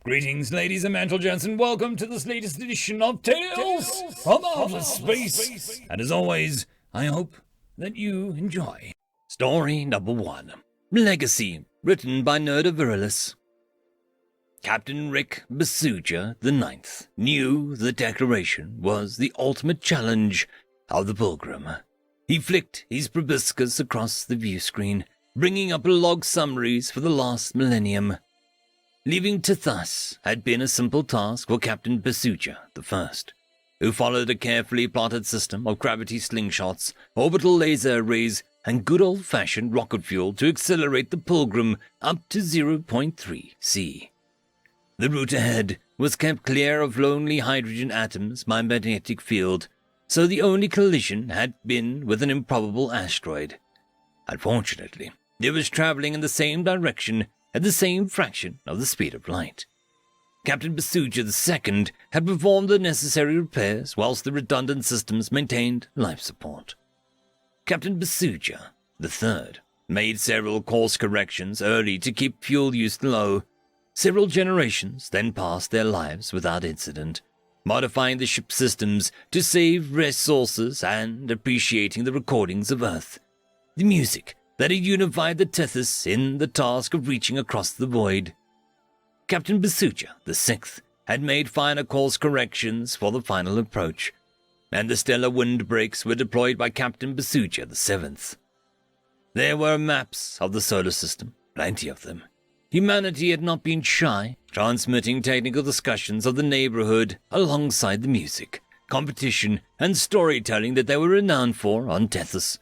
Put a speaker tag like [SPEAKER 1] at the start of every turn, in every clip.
[SPEAKER 1] Greetings, ladies and gentlemen, and welcome to this latest edition of Tales from Outer Space. And as always, I hope that you enjoy. Story number 1. Legacy, written by Nerda Virilis. Captain Rick Basuja IX knew the declaration was the ultimate challenge of the Pilgrim. He flicked his proboscis across the view screen, bringing up log summaries for the last millennium. Leaving Tethys had been a simple task for Captain Basuja I, who followed a carefully plotted system of gravity slingshots, orbital laser arrays, and good old-fashioned rocket fuel to accelerate the Pilgrim up to 0.3 C. The route ahead was kept clear of lonely hydrogen atoms by magnetic field, so the only collision had been with an improbable asteroid. Unfortunately, it was traveling in the same direction at the same fraction of the speed of light. Captain Basuja II had performed the necessary repairs whilst the redundant systems maintained life support. Captain Basuja III made several course corrections early to keep fuel use low. Several generations then passed their lives without incident, modifying the ship's systems to save resources and appreciating the recordings of Earth. The music that had unified the Tethys in the task of reaching across the void. Captain Basuja VI had made finer course corrections for the final approach, and the stellar windbreaks were deployed by Captain Basuja VII. There were maps of the solar system, plenty of them. Humanity had not been shy, transmitting technical discussions of the neighborhood alongside the music, competition, and storytelling that they were renowned for on Tethys.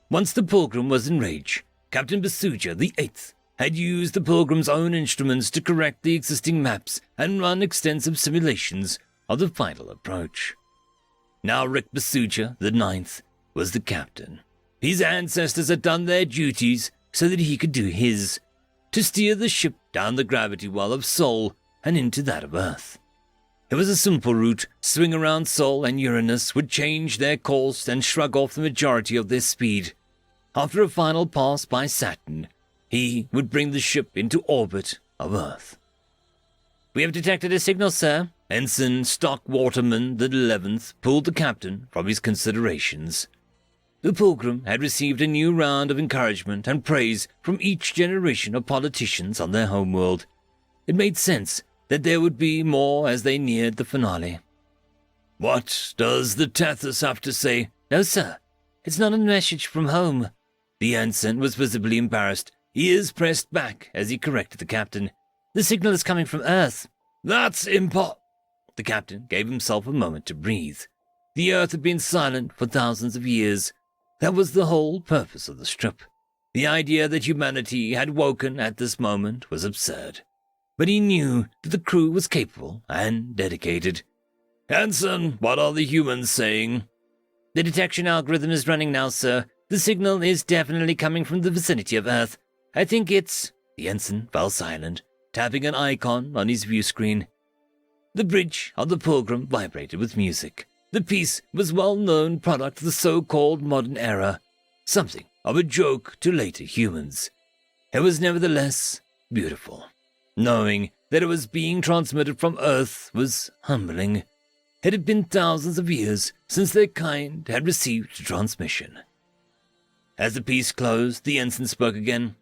[SPEAKER 1] Once the Pilgrim was in rage, Captain Basuja VIII had used the Pilgrim's own instruments to correct the existing maps and run extensive simulations of the final approach. Now Rick Basuja IX was the captain. His ancestors had done their duties so that he could do his, to steer the ship down the gravity well of Sol and into that of Earth. It was a simple route. Swing around Sol and Uranus would change their course and shrug off the majority of their speed. After a final pass by Saturn, he would bring the ship into orbit of Earth. "We have detected a signal, sir." Ensign Stock Waterman the 11th pulled the captain from his considerations. The Pilgrim had received a new round of encouragement and praise from each generation of politicians on their homeworld. It made sense that there would be more as they neared the finale. "What does the Tethys have to say?" "No, sir. It's not a message from home." The ensign was visibly embarrassed. Ears pressed back as he corrected the captain. "The signal is coming from Earth." "That's The captain gave himself a moment to breathe. The Earth had been silent for thousands of years. That was the whole purpose of the strip. The idea that humanity had woken at this moment was absurd. But he knew that the crew was capable and dedicated. "Ensign, what are the humans saying?" "The detection algorithm is running now, sir. The signal is definitely coming from the vicinity of Earth. I think it's—" The ensign fell silent, tapping an icon on his view screen. The bridge of the Pilgrim vibrated with music. The piece was well-known product of the so-called modern era, something of a joke to later humans. It was nevertheless beautiful. Knowing that it was being transmitted from Earth was humbling. It had been thousands of years since their kind had received a transmission. As the piece closed, the ensign spoke again.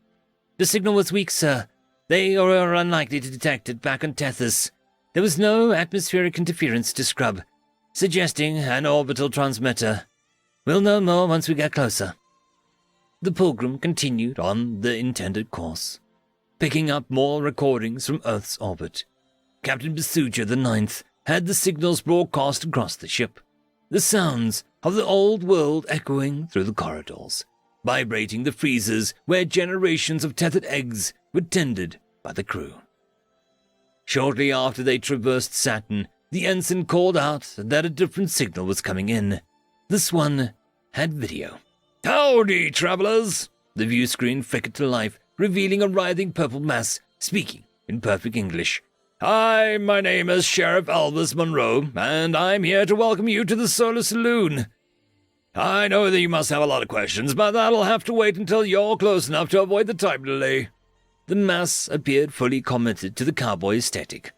[SPEAKER 1] "The signal was weak, sir. They are unlikely to detect it back on Tethys. There was no atmospheric interference to scrub, suggesting an orbital transmitter. We'll know more once we get closer." The Pilgrim continued on the intended course, picking up more recordings from Earth's orbit. Captain Basuja IX had the signals broadcast across the ship, the sounds of the old world echoing through the corridors, vibrating the freezers where generations of tethered eggs were tended by the crew. Shortly after they traversed Saturn, the ensign called out that a different signal was coming in. This one had video. "Howdy, travelers!" The view screen flickered to life, revealing a writhing purple mass, speaking in perfect English. "Hi, my name is Sheriff Elvis Monroe, and I'm here to welcome you to the Solar Saloon. I know that you must have a lot of questions, but that'll have to wait until you're close enough to avoid the time delay." the mass appeared fully committed to the cowboy aesthetic.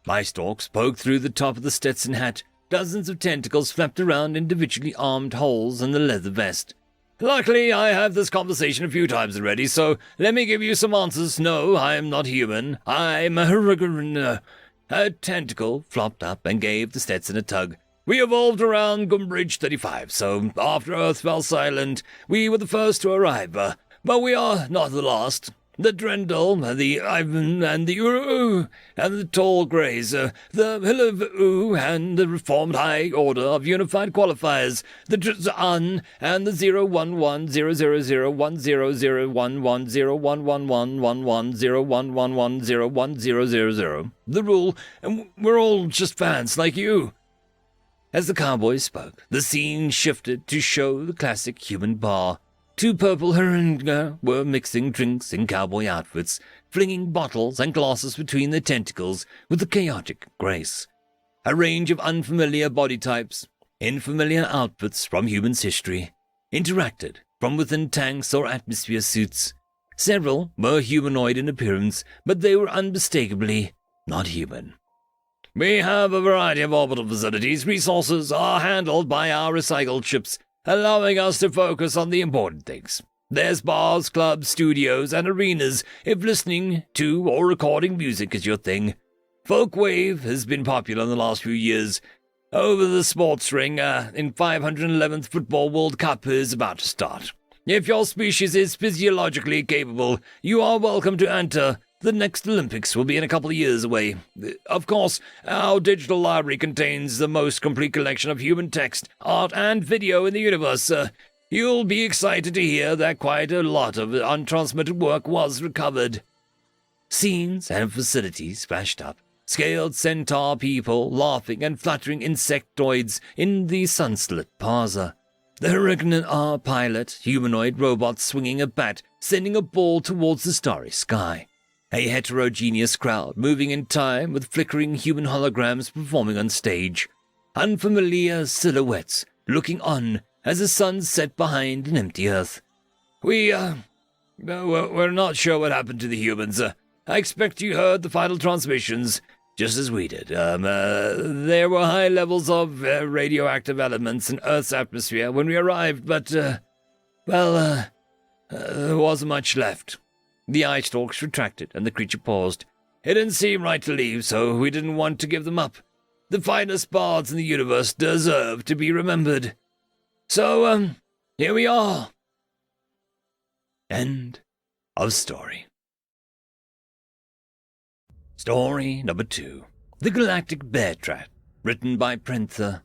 [SPEAKER 1] My stalks poked through the top of the Stetson hat. Dozens of tentacles flapped around individually armed holes in the leather vest. Luckily, I have this conversation a few times already, so let me give you some answers. No, I am not human. I'm a A tentacle flopped up and gave the Stetson a tug. We evolved around Gumbridge 35, so after Earth fell silent, we were the first to arrive. But we are not the last. The Drendel, the Ivan, and the Uru, and the Tall Greys, the Hillavu, and the Reformed High Order of Unified Qualifiers, the Drzan, and the 01100101101110111011101101000. The rule, and we're all just fans like you. As the cowboy spoke, the scene shifted to show the classic human bar. Two purple Haringa were mixing drinks in cowboy outfits, flinging bottles and glasses between their tentacles with a chaotic grace. A range of unfamiliar body types, in familiar outfits from human's history, interacted from within tanks or atmosphere suits. Several were humanoid in appearance, but they were unmistakably not human. We have a variety of orbital facilities. Resources are handled by our recycled ships, allowing us to focus on the important things. There's bars, clubs, studios, and arenas if listening to or recording music is your thing. Folkwave has been popular in the last few years. Over the sports ring, in 511th Football World Cup is about to start. If your species is physiologically capable, you are welcome to enter. The next Olympics will be in a couple of years away. Of course, our digital library contains the most complete collection of human text, art, and video in the universe. You'll be excited to hear that quite a lot of untransmitted work was recovered. Scenes and facilities flashed up. Scaled centaur people laughing and fluttering insectoids in the sunslit parser. The Hurricane R pilot, humanoid robot swinging a bat, sending a ball towards the starry sky. A heterogeneous crowd moving in time with flickering human holograms performing on stage. Unfamiliar silhouettes looking on as the sun set behind an empty earth. We're not sure what happened to the humans. I expect you heard the final transmissions, just as we did. There were high levels of radioactive elements in Earth's atmosphere when we arrived, but, there wasn't much left. The eye stalks retracted, and the creature paused. It didn't seem right to leave, so we didn't want to give them up. The finest bards in the universe deserve to be remembered. So, here we are. End of story. Story number 2. The Galactic Bear Trap, written by Prenther.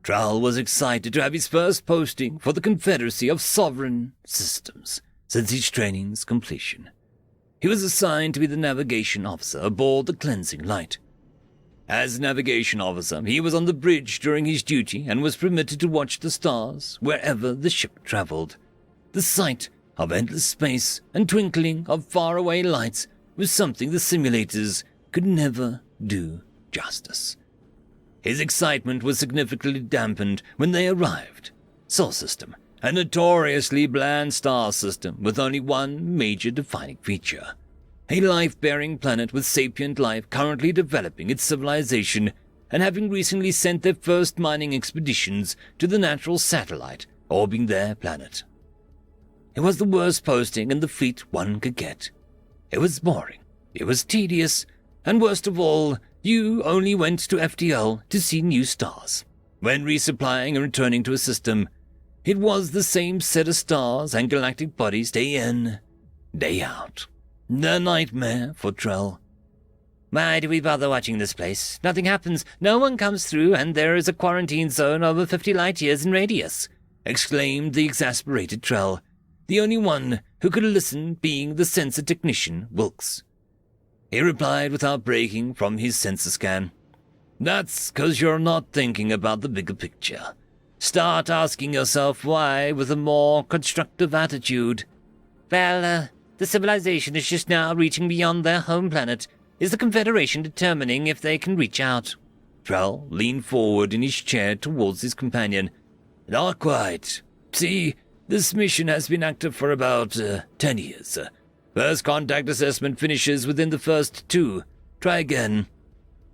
[SPEAKER 1] Tral was excited to have his first posting for the Confederacy of Sovereign Systems since his training's completion. He was assigned to be the navigation officer aboard the Cleansing Light. As navigation officer, he was on the bridge during his duty and was permitted to watch the stars wherever the ship traveled. The sight of endless space and twinkling of faraway lights was something the simulators could never do justice. His excitement was significantly dampened when they arrived. Sol System, a notoriously bland star system with only one major defining feature. A life-bearing planet with sapient life currently developing its civilization and having recently sent their first mining expeditions to the natural satellite orbiting their planet. It was the worst posting in the fleet one could get. It was boring, it was tedious, and worst of all, you only went to FTL to see new stars. When resupplying and returning to a system, it was the same set of stars and galactic bodies day in, day out. The nightmare for Trell. Why do we bother watching this place? Nothing happens, no one comes through, and there is a quarantine zone over 50 light-years in radius, exclaimed the exasperated Trell, the only one who could listen being the sensor technician, Wilkes. He replied without breaking from his sensor scan. That's 'cause you're not thinking about the bigger picture. Start asking yourself why with a more constructive attitude. Well, the civilization is just now reaching beyond their home planet. Is the Confederation determining if they can reach out? Trell leaned forward in his chair towards his companion. Not quite. See, this mission has been active for about 10 years. First contact assessment finishes within the first 2. Try again.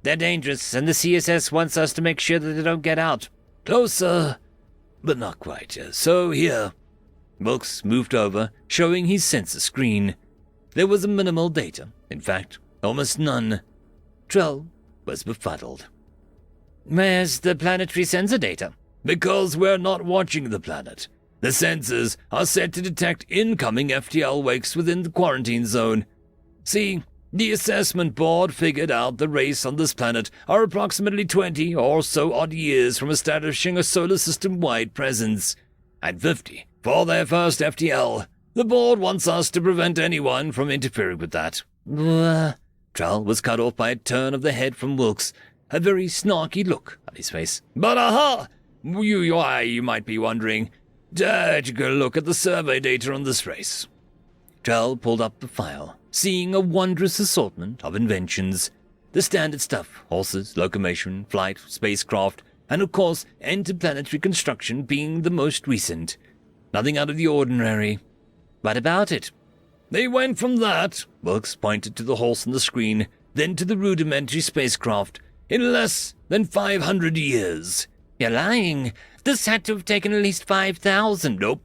[SPEAKER 2] They're dangerous, and the CSS wants us to make sure that they don't get out.
[SPEAKER 1] Closer, but not quite. So here. Wilkes moved over, showing his sensor screen. There was a minimal data. In fact, almost none. Trell was befuddled.
[SPEAKER 2] Where's the planetary sensor data?
[SPEAKER 1] Because we're not watching the planet. The sensors are set to detect incoming FTL wakes within the quarantine zone. See, the assessment board figured out the race on this planet are approximately 20 or so odd years from establishing a solar system-wide presence. At 50, for their first FTL, the board wants us to prevent anyone from interfering with that. Trell was cut off by a turn of the head from Wilkes, a very snarky look on his face. But aha! You might be wondering, take a look at the survey data on this race. Trell pulled up the file, seeing a wondrous assortment of inventions. The standard stuff, horses, locomotion, flight, spacecraft, and of course interplanetary construction being the most recent. Nothing out of the ordinary.
[SPEAKER 2] What about it?
[SPEAKER 1] They went from that, Wilkes pointed to the horse on the screen, then to the rudimentary spacecraft, in less than 500 years.
[SPEAKER 2] You're lying. This had to have taken at least 5,000.
[SPEAKER 1] Nope.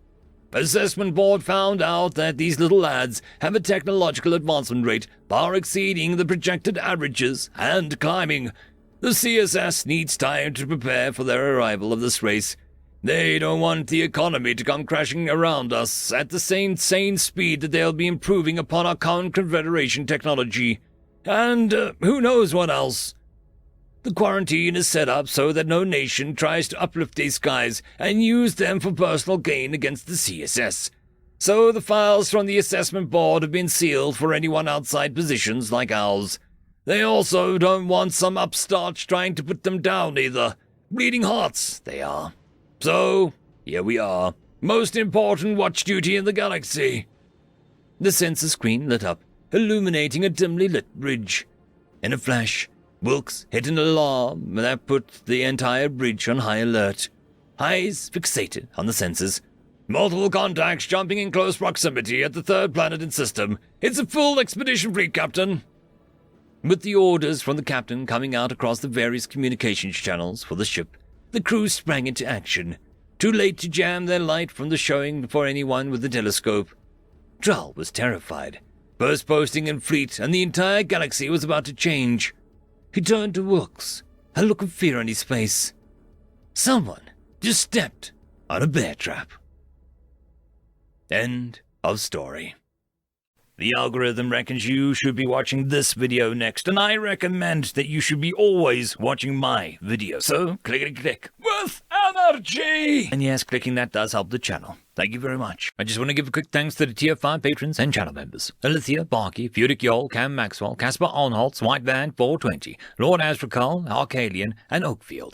[SPEAKER 1] Assessment board found out that these little lads have a technological advancement rate far exceeding the projected averages and climbing. The CSS needs time to prepare for their arrival of this race. They don't want the economy to come crashing around us at the same sane speed that they'll be improving upon our current Confederation technology. And who knows what else. The quarantine is set up so that no nation tries to uplift these guys and use them for personal gain against the CSS. So the files from the assessment board have been sealed for anyone outside positions like ours. They also don't want some upstarts trying to put them down either. Bleeding hearts, they are. So, here we are. Most important watch duty in the galaxy. The sensor screen lit up, illuminating a dimly lit bridge. In a flash, Wilkes hit an alarm that put the entire bridge on high alert. Eyes fixated on the sensors. Multiple contacts jumping in close proximity at the third planet in system. It's a full expedition fleet, Captain. With the orders from the captain coming out across the various communications channels for the ship, the crew sprang into action, too late to jam their light from the showing for anyone with a telescope. Drell was terrified. First posting in fleet, and the entire galaxy was about to change. He turned to Wilkes, a look of fear on his face. Someone just stepped on a bear trap. End of story. The algorithm reckons you should be watching this video next, and I recommend that you should be always watching my video. So, click with energy! And yes, clicking that does help the channel. Thank you very much. I just want to give a quick thanks to the Tier 5 patrons and channel members. Alithia, Barky, Fudic Yol, Cam Maxwell, Caspar Onholtz, White Van 420, Lord Asrakal, Arcalian, and Oakfield.